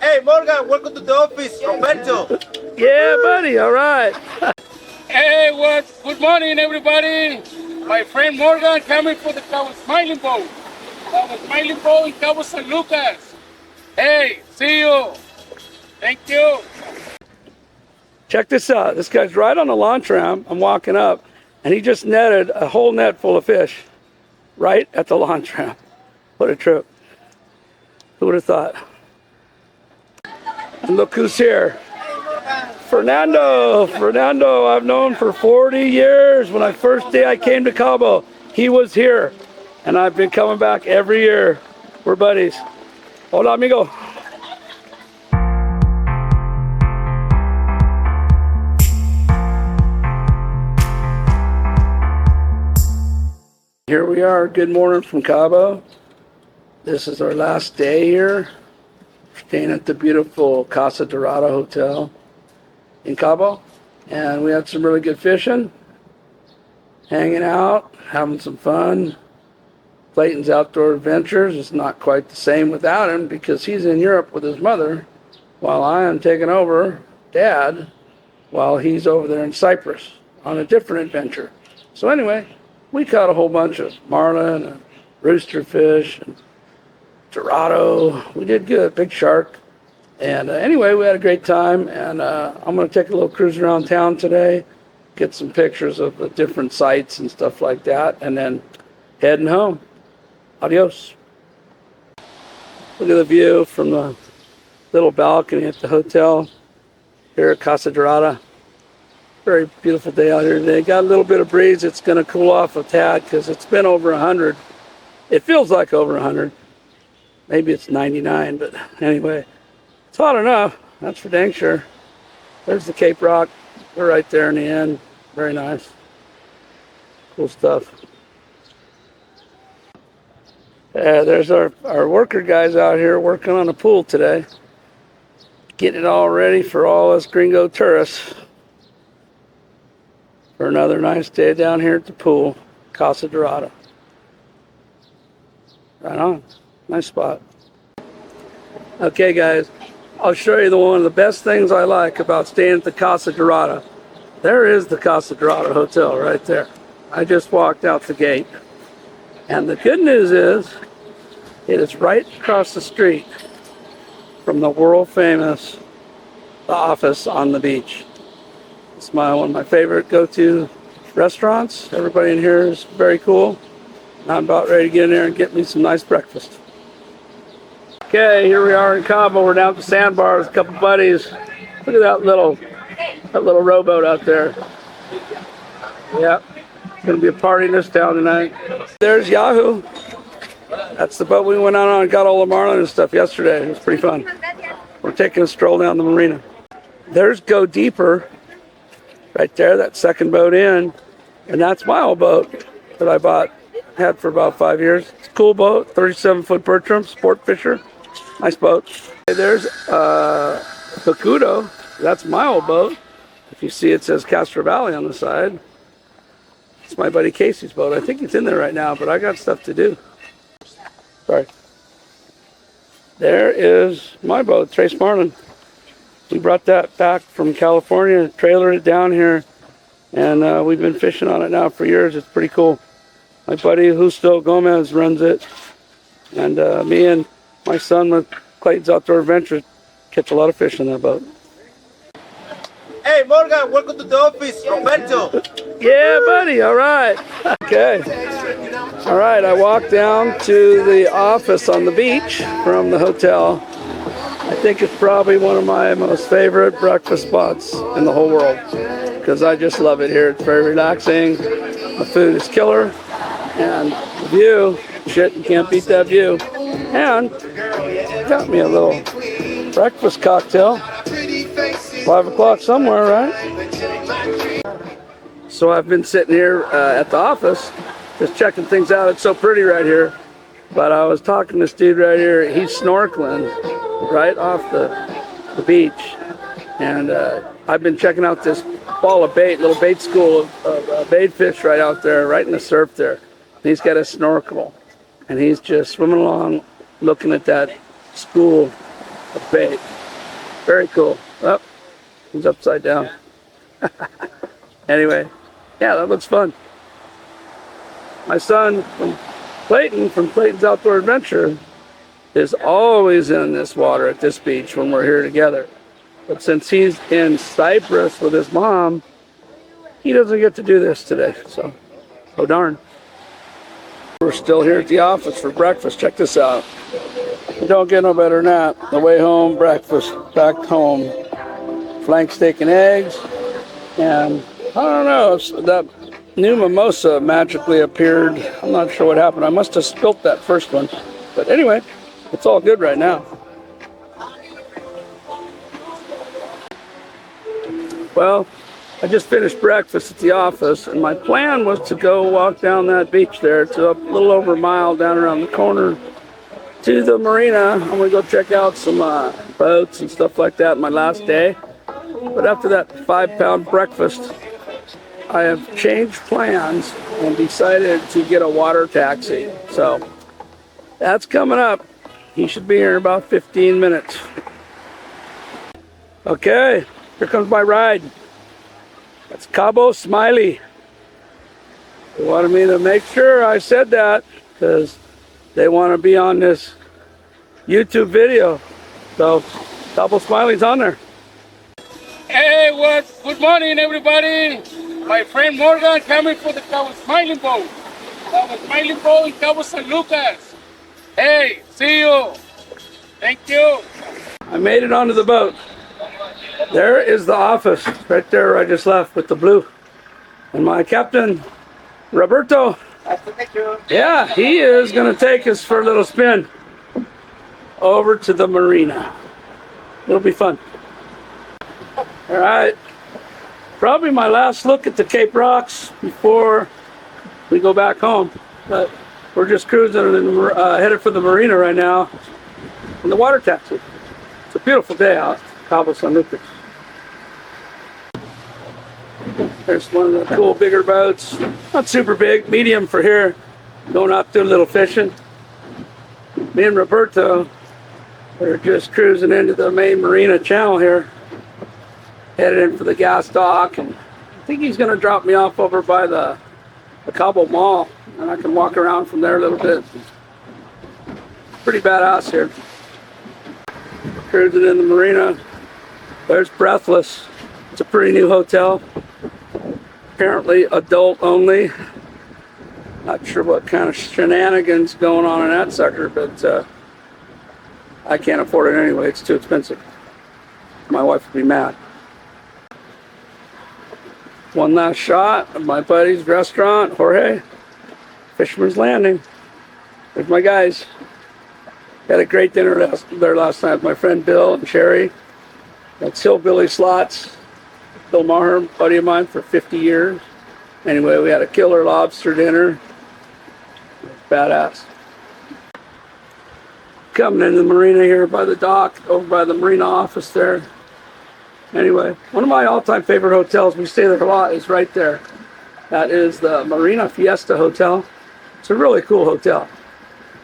Hey, Morgan, welcome to the office. Roberto. Yeah, buddy. All right. Hey, good morning, everybody. My friend Morgan coming for the Cabo Smiling Boat. Cabo Smiling Boat in Cabo San Lucas. Hey, see you. Thank you. Check this out. This guy's right on the launch ramp. I'm walking up, and he just netted a whole net full of fish right at the launch ramp. What a trip. Who would have thought? And look who's here. Fernando. Fernando, I've known for 40 years. When first day I came to Cabo, he was here. And I've been coming back every year. We're buddies. Hola, amigo. Here we are. Good morning from Cabo. This is our last day here. Staying at the beautiful Casa Dorada Hotel in Cabo. And we had some really good fishing. Hanging out, having some fun. Clayton's Outdoor Adventures is not quite the same without him because he's in Europe with his mother while I am taking over Dad while he's over there in Cyprus on a different adventure. So anyway, we caught a whole bunch of marlin and roosterfish and dorado. We did good, big shark. And anyway, we had a great time. And I'm going to take a little cruise around town today, get some pictures of the different sites and stuff like that, and then heading home. Adios. Look at the view from the little balcony at the hotel here at Casa Dorada. Very beautiful day out here today. Got a little bit of breeze. It's going to cool off a tad because it's been over 100. It feels like over 100. Maybe it's 99, but anyway, it's hot enough. That's for dang sure. There's the Cape Rock. We're right there in the end. Very nice. Cool stuff. There's our worker guys out here working on the pool today. Getting it all ready for all us gringo tourists. For another nice day down here at the pool, Casa Dorada. Right on. Nice spot. Okay, guys, I'll show you one of the best things I like about staying at the Casa Dorada. There is the Casa Dorada Hotel right there. I just walked out the gate. And the good news is, it is right across the street from the world famous The Office on the beach. It's one of my favorite go-to restaurants. Everybody in here is very cool. I'm about ready to get in there and get me some nice breakfast. Okay, here we are in Cabo. We're down at the sandbar with a couple buddies. Look at that little rowboat out there. Yeah, it's gonna be a party in this town tonight. There's Yahoo. That's the boat we went out on and got all the marlin and stuff yesterday. It was pretty fun. We're taking a stroll down the marina. There's Go Deeper. Right there, that second boat in, and that's my old boat that I had for about 5 years. It's a cool boat, 37-foot Bertram, sport fisher, nice boat. There's Bacudo, that's my old boat. If you see, it says Castro Valley on the side. It's my buddy Casey's boat. I think it's in there right now, but I got stuff to do. Sorry. There is my boat, Trace Marlin. We brought that back from California, trailered it down here, and we've been fishing on it now for years. It's pretty cool. My buddy Justo Gomez runs it, and me and my son with Clayton's Outdoor Adventures catch a lot of fish on that boat. Hey, Morgan, welcome to the office. Roberto. Yeah, buddy. All right. Okay. All right. I walked down to the office on the beach from the hotel. I think it's probably one of my most favorite breakfast spots in the whole world because I just love it here. It's very relaxing. The food is killer. And the view, shit, you can't beat that view. And got me a little breakfast cocktail. 5 o'clock somewhere, right? So I've been sitting here at the office just checking things out. It's so pretty right here. But I was talking to this dude right here. He's snorkeling right off the beach. And I've been checking out this ball of bait, little bait school of bait fish right out there, right in the surf there. And he's got a snorkel. And he's just swimming along, looking at that school of bait. Very cool. Oh, he's upside down. Anyway, yeah, that looks fun. My son from Clayton's Outdoor Adventure, is always in this water at this beach when we're here together. But since he's in Cyprus with his mom, he doesn't get to do this today. So, oh darn. We're still here at the office for breakfast. Check this out. You don't get no better than that. The way home, breakfast, back home. Flank steak and eggs. And I don't know, that new mimosa magically appeared. I'm not sure what happened. I must have spilt that first one. But anyway, it's all good right now. Well, I just finished breakfast at the office, and my plan was to go walk down that beach there. It's a little over a mile down around the corner to the marina. I'm going to go check out some boats and stuff like that my last day. But after that 5-pound breakfast, I have changed plans and decided to get a water taxi. So that's coming up. He should be here in about 15 minutes. Okay, here comes my ride. That's Cabo Smiley. They wanted me to make sure I said that because they want to be on this YouTube video. So Cabo Smiley's on there. Hey, good morning, everybody. My friend Morgan coming for the Cabo Smiling boat. Cabo Smiling boat in Cabo San Lucas. Hey, see you. Thank you. I made it onto the boat. There is the office right there I just left with the blue. And my captain, Roberto, yeah, he is going to take us for a little spin over to the marina. It'll be fun. All right. Probably my last look at the Cape Rocks before we go back home. But we're just cruising and headed for the marina right now in the water taxi. It's a beautiful day out, Cabo San Lucas. There's one of the cool bigger boats. Not super big, medium for here. Going out doing a little fishing. Me and Roberto are just cruising into the main marina channel here. Headed in for the gas dock, and I think he's going to drop me off over by the Cabo Mall, and I can walk around from there a little bit. Pretty badass here. Cruising in the marina. There's Breathless. It's a pretty new hotel. Apparently adult only. Not sure what kind of shenanigans going on in that sucker, but I can't afford it anyway. It's too expensive. My wife would be mad. One last shot of my buddy's restaurant, Jorge. Fisherman's Landing. There's my guys. Had a great dinner there last night with my friend Bill and Sherry. That's Hillbilly Slots. Bill Maher, buddy of mine for 50 years. Anyway, we had a killer lobster dinner. Badass. Coming into the marina here by the dock, over by the marina office there. Anyway, one of my all-time favorite hotels, we stay there a lot, is right there. That is the Marina Fiesta Hotel. It's a really cool hotel.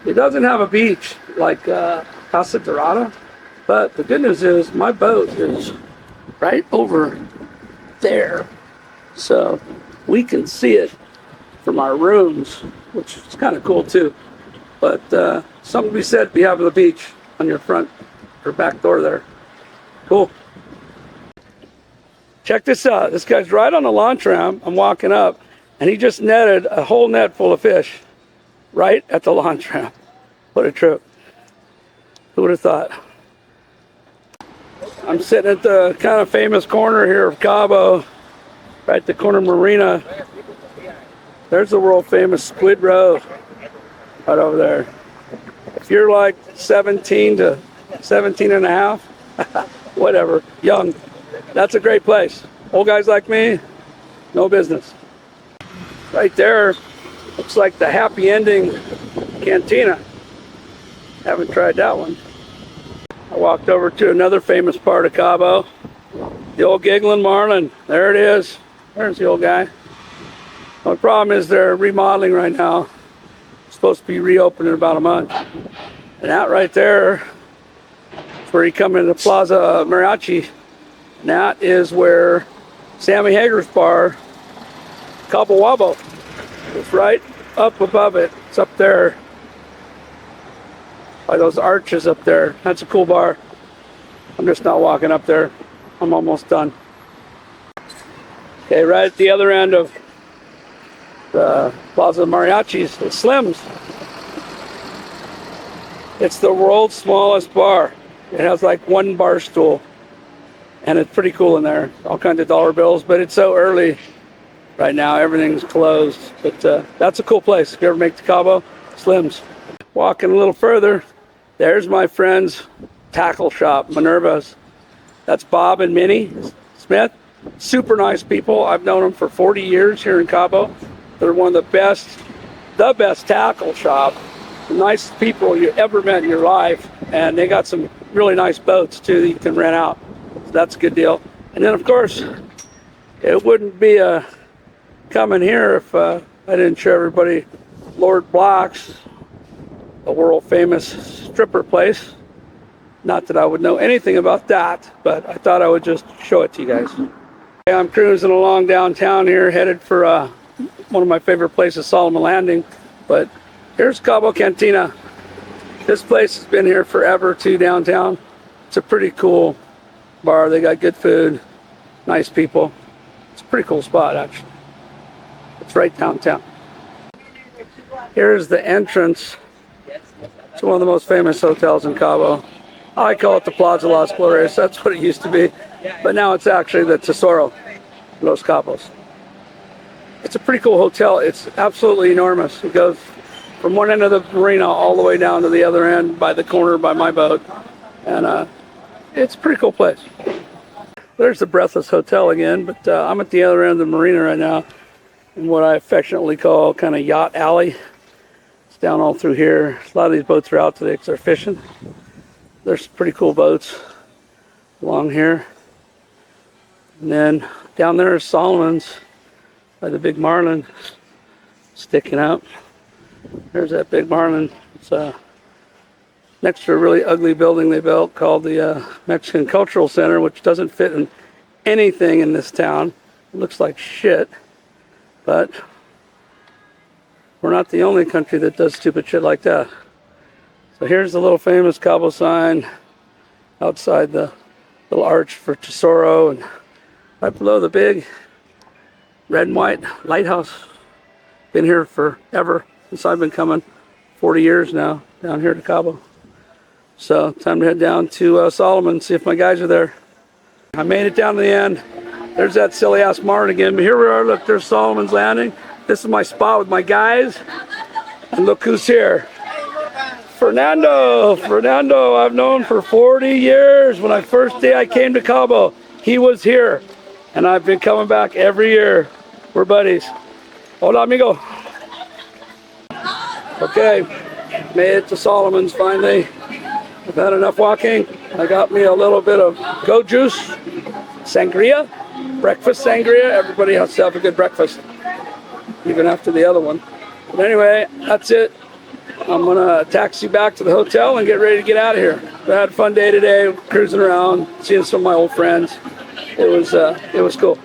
It doesn't have a beach like Casa Dorada, but the good news is my boat is right over there. So we can see it from our rooms, which is kind of cool too. But something to be said, be having the beach on your front or back door there. Cool. Check this out. This guy's right on the launch ramp. I'm walking up, and he just netted a whole net full of fish right at the launch ramp. What a trip. Who would have thought? I'm sitting at the kind of famous corner here of Cabo, right at the corner marina. There's the world famous Squid Row right over there. If you're like 17 to 17 and a half, whatever, young, that's a great place. Old guys like me, no business. Right there, looks like the Happy Ending Cantina. Haven't tried that one. I walked over to another famous part of Cabo, the old Giggling Marlin. There it is. There's the old guy. The only problem is they're remodeling right now. It's supposed to be reopened in about a month. And that right there where you come into Plaza Mariachi. And that is where Sammy Hager's bar, Cabo Wabo, is right up above it. It's up there by those arches up there. That's a cool bar. I'm just not walking up there. I'm almost done. Okay, right at the other end of the Plaza Mariachis, the Slims. It's the world's smallest bar. It has like one bar stool. And it's pretty cool in there. All kinds of dollar bills, but it's so early right now. Everything's closed. But that's a cool place. If you ever make the Cabo, Slims. Walking a little further, there's my friend's tackle shop, Minerva's. That's Bob and Minnie Smith. Super nice people. I've known them for 40 years here in Cabo. They're one of the best tackle shop, the nicest people you ever met in your life. And they got some really nice boats too that you can rent out. So that's a good deal. And then of course, it wouldn't be coming here if I didn't show everybody Lord Black's, a world famous stripper place. Not that I would know anything about that, but I thought I would just show it to you guys. I'm cruising along downtown here, headed for one of my favorite places, Solomon Landing. But here's Cabo Cantina. This place has been here forever too, downtown. It's a pretty cool bar. They got good food, nice people. It's a pretty cool spot, actually. It's right downtown. Here's the entrance to one of the most famous hotels in Cabo. I call it the Plaza Las Flores. That's what it used to be. But now it's actually the Tesoro Los Cabos. It's a pretty cool hotel. It's absolutely enormous. It goes from one end of the marina all the way down to the other end by the corner by my boat. And it's a pretty cool place. There's the Breathless Hotel again, but I'm at the other end of the marina right now in what I affectionately call kind of Yacht Alley. It's down all through here. A lot of these boats are out today because they're fishing. There's some pretty cool boats along here. And then down there is Solomon's by the big marlin sticking out. There's that big marlin. It's next to a really ugly building they built called the Mexican Cultural Center, which doesn't fit in anything in this town. It looks like shit, but we're not the only country that does stupid shit like that. So here's the little famous Cabo sign outside the little arch for Tesoro, and right below the big red and white lighthouse. Been here forever, since I've been coming, 40 years now, down here to Cabo. So time to head down to Solomon, see if my guys are there. I made it down to the end. There's that silly ass marlin again, but here we are, look, there's Solomon's Landing. This is my spot with my guys, and look who's here. Fernando, I've known for 40 years. When first day I came to Cabo, he was here. And I've been coming back every year. We're buddies. Hola, amigo. Okay, made it to Solomon's finally. I've had enough walking. I got me a little bit of goat juice, sangria, breakfast sangria. Everybody has to have a good breakfast, even after the other one. But anyway, that's it. I'm gonna taxi back to the hotel and get ready to get out of here. I had a fun day today, cruising around, seeing some of my old friends. It was cool.